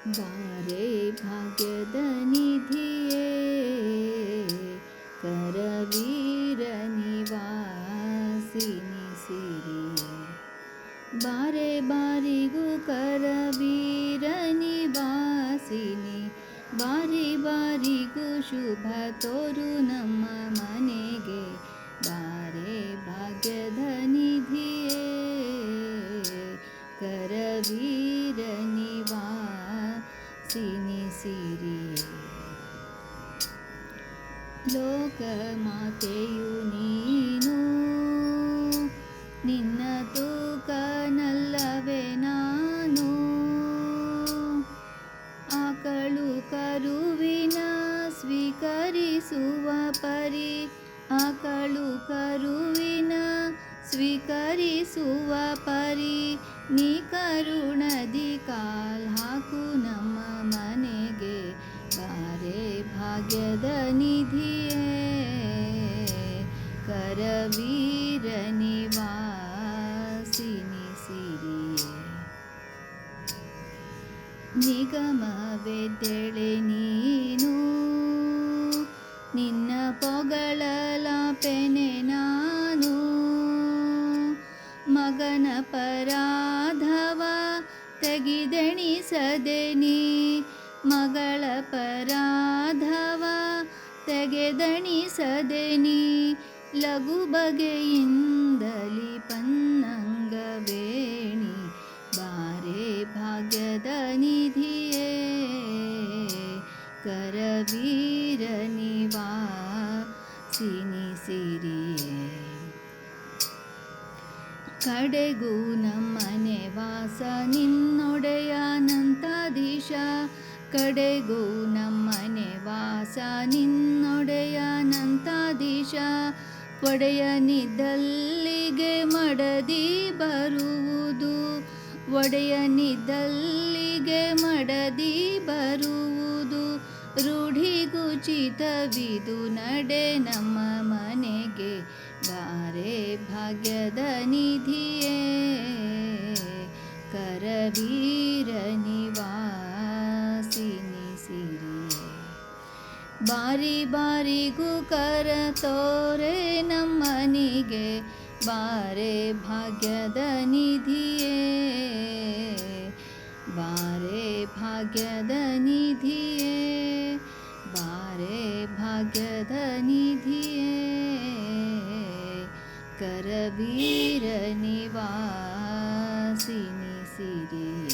ಬಾರೆ ಭಾಗ್ಯದ ನಿಧಿಯೇ ಕರವೀರ ನಿವಾಸಿನಿ ಸಿರಿಯೇ ಬಾರೆ ಬಾರಿಗೂ ಕರವೀರ ನಿವಾಸಿನಿ ಬಾರಿ ಬಾರಿಗೂ ಶುಭ ತೋರು ನಮ್ಮ ಮನೆಗೆ ಬಾರೆ ಭಾಗ್ಯದ ನಿಧಿಯೇ ಕರವೀರ ನಿವಾಸಿನಿ ಸಿರಿಯೇ ಲೋಕ ಮಾತೆಯು ನೀನು ನಿನ್ನ ತೂಕನಲ್ಲವೇ ನಾನು ಆಕಳು ಕರುವಿನ ಸ್ವೀಕರಿಸುವ ಪರಿ ಆಕಳು ಕರುವಿನ ಸ್ವೀಕರಿಸುವ ಪರಿ ನೀ ಕರುಣದಿ ಕಾಲ್ ಹಾಕು ನಮ್ಮ ಮನೆಗೆ ಬಾರೆ ಭಾಗ್ಯದ ನಿಧಿಯೇ ಕರವೀರ ನಿವಾಸಿನಿ ಸಿರಿಯೇ ನಿಗಮವೆದ್ದೆಳೆ ನೀನು ನಿನ್ನ ಪೊಗಳಲಾಪೆನೆ ನಾನು ಮಗನ ಪರಾಧವ ತೆಗೆದೆಣಿಸದೆ ನೀ ಮಗಳ ಪರಾಧವ ತೆಗೆದಣಿಸದೆ ನೀ ಲಘು ಬಗೆಯಿಂದಲಿ ಪನ್ನಂಗವೇಣಿ ಬಾರೆ ಭಾಗ್ಯದ ನಿಧಿಯೇ ಕರವೀರ ನಿವಾಸಿನಿ ಸಿರಿಯೇ ಕಡೆಗೂ ನಮ್ಮನೆ ವಾಸ ನಿನ್ನೊಡೆಯಾನಂತಾಧೀಶ ಕಡೆಗೂ ನಮ್ಮನೆ ವಾಸ ನಿನ್ನೊಡೆಯಾನಂತಾಧೀಶ ಒಡೆಯನಿದ್ದಲ್ಲಿಗೆ ಮಡದಿ ಬರುವುದು ಒಡೆಯನಿದ್ದಲ್ಲಿಗೆ ಮಡದಿ ಬರುವುದು ರೂಢಿಗುಚಿತವಿದು ನಡೆ ನಮ್ಮ ಮನೆಗೆ ಬಾರೆ ಭಾಗ್ಯದ ನಿಧಿಯೇ ಕರವೀರ ನಿವಾಸಿನಿ ಸಿರಿಯೇ ಬಾರಿ ಬಾರಿಗೂ ಕರ ತೋರೆ ನಮ್ಮನಿಗೆ ಬಾರೆ ಭಾಗ್ಯದ ನಿಧಿಯೇ ಬಾರೆ ಭಾಗ್ಯದ ನಿಧಿಯೇ ಬಾರೆ ಭಾಗ್ಯದ ನಿಧಿಯೇ ಕರವೀರ ನಿವಾಸಿನಿ ಸಿರಿಯೇ